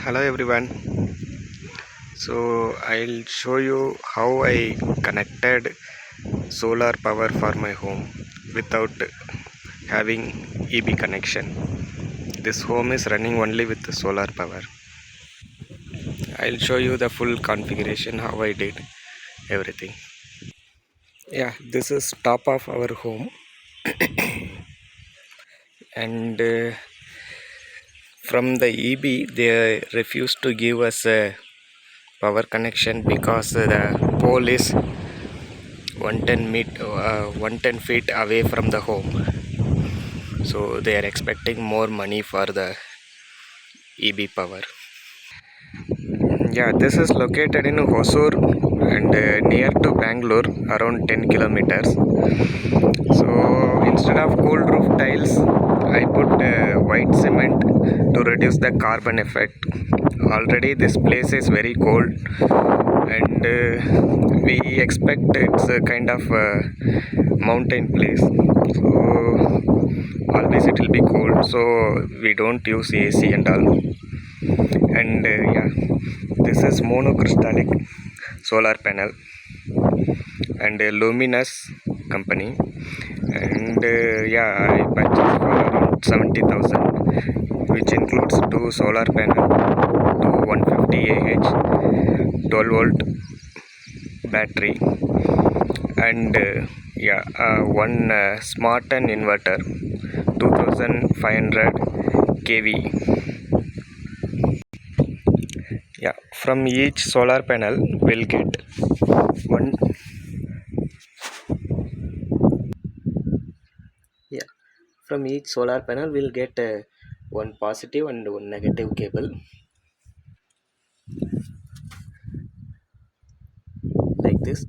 Hello everyone. So I'll show you how I connected solar power for my home without having EB connection. This home is running only with the solar power. I'll show you the full configuration how I did everything. Yeah, this is top of our home and from the EB they refused to give us a power connection because the pole is 110 feet away from the home, so they are expecting more money for the EB power. Yeah, this is located in Hosur and near to Bangalore, around 10 kilometers. So instead of cold roof tiles I put white cement to reduce the carbon effect. Already this place is very cold and we expect it's a kind of mountain place, so always it will be cold, so we don't use AC and all. And yeah, this is monocrystallic solar panel and Luminous company, and yeah, I purchased for around 70,000, which includes two solar panel, two 150 Ah 12 volt battery, and yeah, one Smarten inverter 2500 kV. Yeah, from each solar panel we'll get one. Yeah, from each solar panel we'll get one positive and one negative cable like this.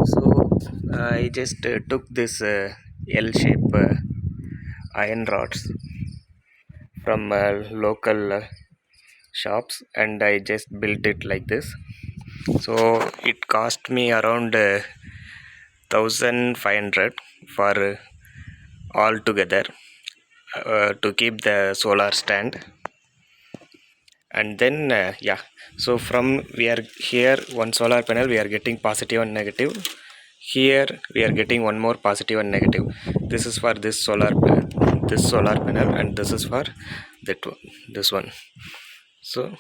So I just took this L shape iron rods from local shops and I just built it like this. So it cost me around 1500 for all together to keep the solar stand. And then yeah, so from we are here one solar panel we are getting positive and negative. Here we are getting one more positive and negative. This is for this solar panel and this is for that one, this one. So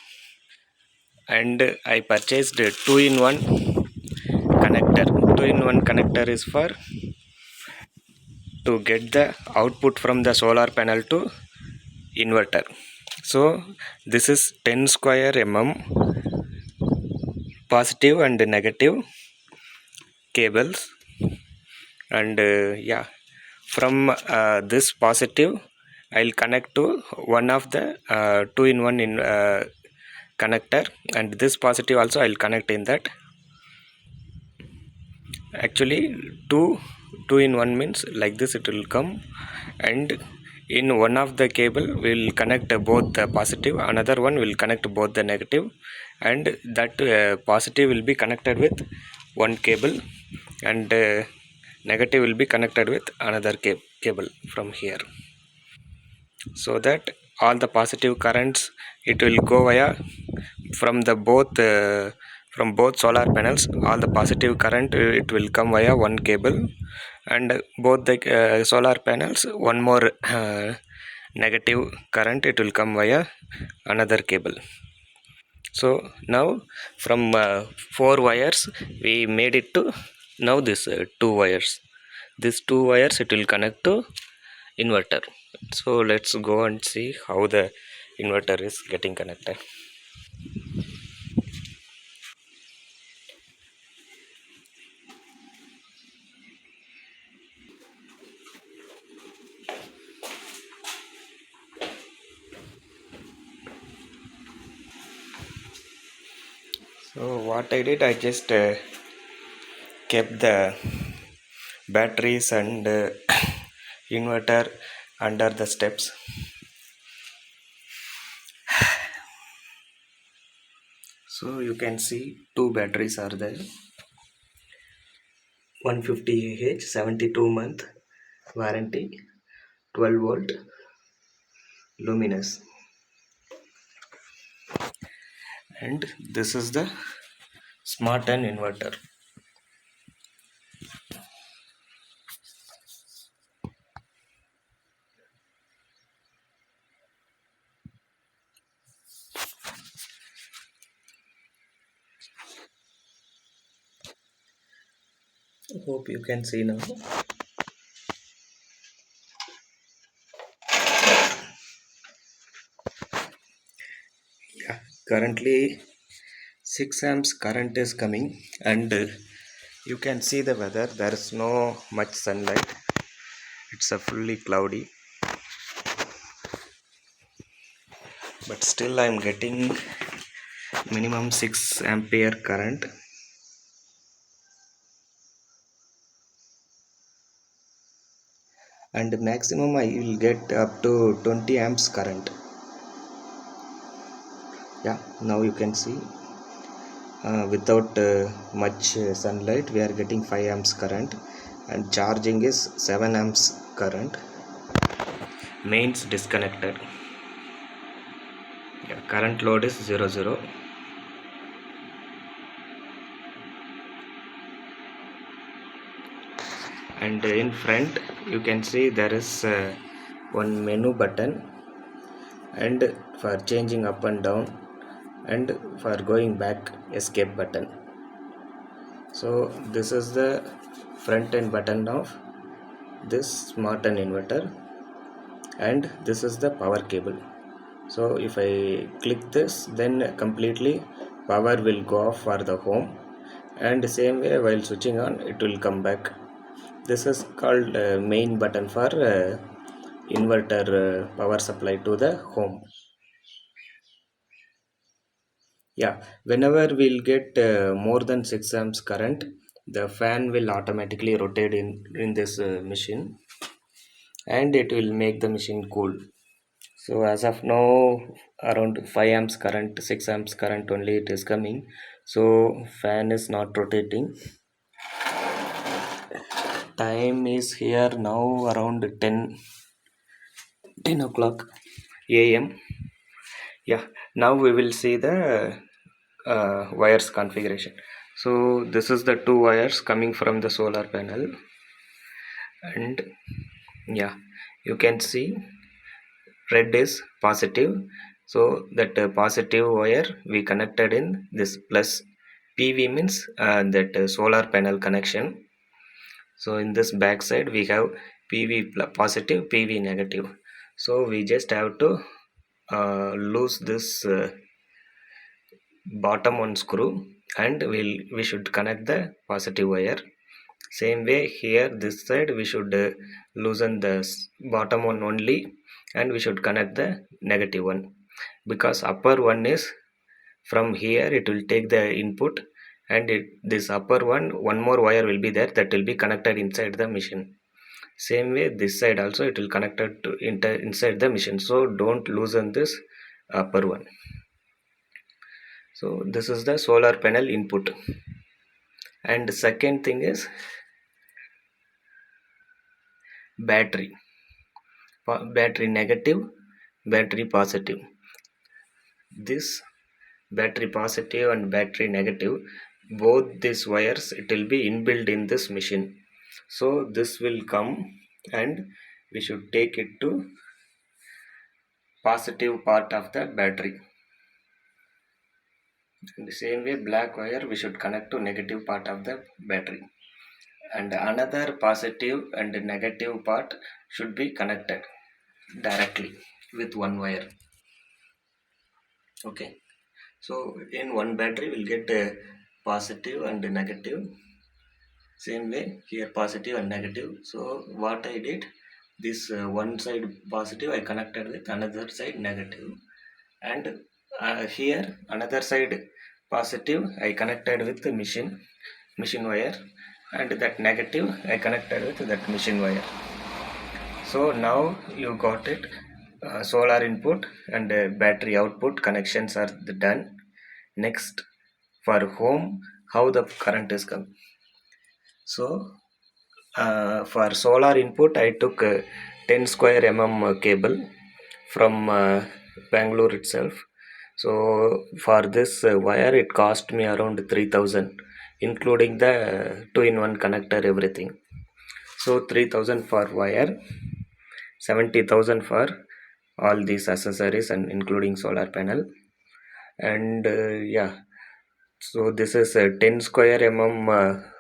and I purchased a 2-in-1 connector. 2-in-1 connector is for to get the output from the solar panel to inverter. So this is 10 square positive and negative cables, and yeah, from this positive I'll connect to one of the 2-in-1 connector, and this positive also I'll connect in that. Actually two-in-1 means like this it will come, and in one of the cable will connect both the positive, another one will connect both the negative, and that positive will be connected with one cable, and negative will be connected with another cable from here, so that all the positive currents it will go via from the from both solar panels. All the positive current it will come via one cable, and both the solar panels one more negative current it will come via another cable. So now from 4 wires we made it to now this 2 wires. These 2 wires it will connect to inverter. So let's go and see how the inverter is getting connected. So what I did, I just kept the batteries and inverter under the steps. So you can see two batteries are there. 150 Ah 72-month warranty, 12 volt luminous. and this is the Smarten inverter. Hope you can see now. Yeah, currently 6 amps current is coming, and you can see the weather. There is no much sunlight. It's a fully cloudy, but still I'm getting minimum 6 ampere current, and maximum I will get up to 20 amps current. Yeah, now you can see without much sunlight we are getting 5 amps current, and charging is 7 amps current. Mains disconnected. Yeah, current load is 0, and in front you can see there is one menu button, and for changing up and down, and for going back escape button. So this is the front end button of this Smarten inverter, and this is the power cable. So if I click this, then completely power will go off for the home, and same way while switching on it will come back. This is called main button for inverter power supply to the home. Yeah, whenever we'll get more than 6 amps current, the fan will automatically rotate in this machine, and it will make the machine cool. So as of now, around 5 amps current, 6 amps current only it is coming. So fan is not rotating. Time is here now around 10 o'clock a.m. Yeah, now we will see the wires configuration. So this is the two wires coming from the solar panel, and yeah, you can see red is positive, so that positive wire we connected in this plus. PV means that solar panel connection. So in this back side we have PV positive, PV negative. So we just have to loose this bottom one screw, and we should connect the positive wire. Same way here this side we should loosen the bottom one only, and we should connect the negative one, because upper one is from here it will take the input, and this upper one more wire will be there, that will be connected inside the machine. Same way this side also it will connected to inside the machine, so don't loosen this upper one. So this is the solar panel input. And the second thing is battery. Battery negative, battery positive. This battery positive and battery negative, both these wires it will be inbuilt in this machine. So this will come, and we should take it to positive part of the battery. In the same way black wire we should connect to negative part of the battery, and another positive and negative part should be connected directly with one wire. Okay, so in one battery we'll get a positive and negative. Same way here positive and negative. So what I did, this one side positive I connected with another side negative, and here another side positive I connected with the machine wire, and that negative I connected with that machine wire. So now you got it. Solar input and battery output connections are done. Next, for home, how the current is coming. So for solar input I took 10 square mm cable from Bangalore itself. So for this wire it cost me around 3000, including the two-in-one connector, everything. So 3000 for wire, 70,000 for all these accessories and including solar panel. And yeah, so this is a 10 square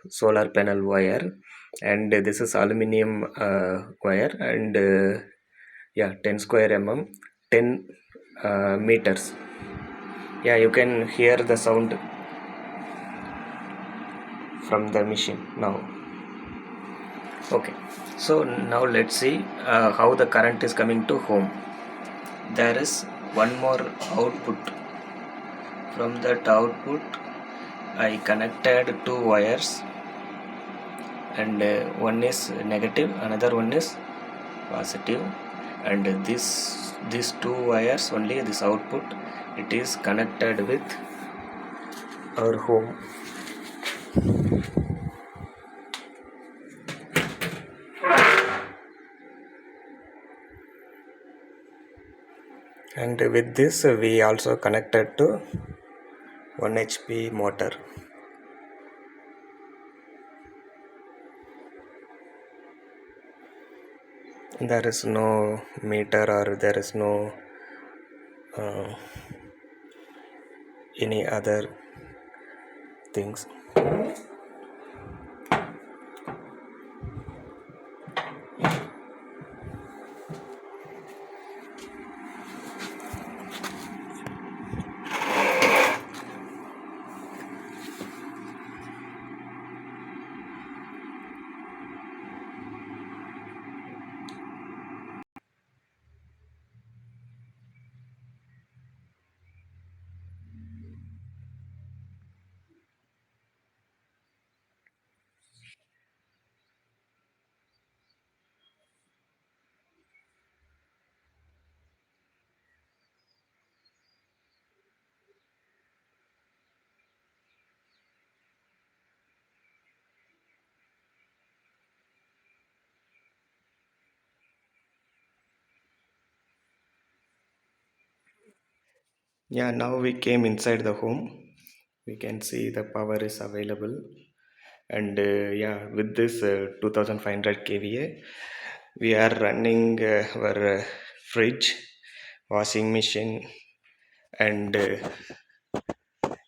solar panel wire, and this is aluminum wire, and yeah, 10 square 10 meters. Yeah, you can hear the sound from the machine now. Okay, so now let's see how the current is coming to home. There is one more output. From that output I connected two wires, and one is negative, another one is positive, and these two wires only, this output, it is connected with our home. And with this we also connected to 1 HP motor. There is no meter, or there is no uh, any other things. Yeah, now we came inside the home. We can see the power is available, and yeah, with this 2500 kVA we are running our fridge, washing machine, and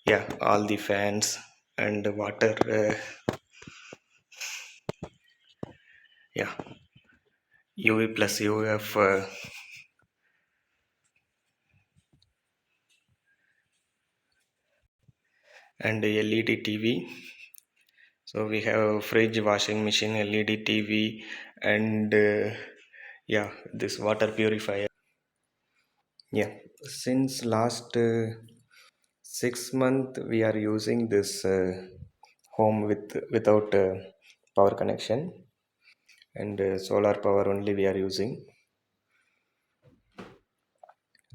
yeah, all the fans and water, yeah, UV plus UF, and LED TV. So we have fridge, washing machine, LED TV, and yeah, this water purifier. Yeah, since last 6 months we are using this home without power connection, and solar power only we are using.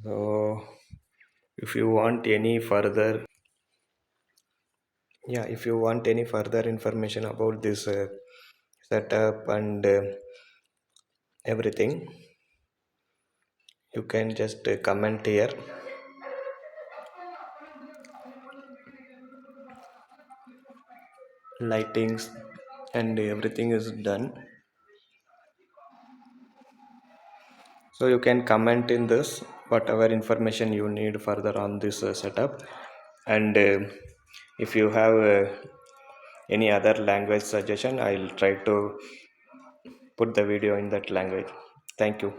So if you want any further, yeah, if you want any further information about this setup and everything, you can just comment here. Lightings and everything is done, so you can comment in this whatever information you need further on this setup. And if you have any other language suggestion, I'll try to put the video in that language. Thank you.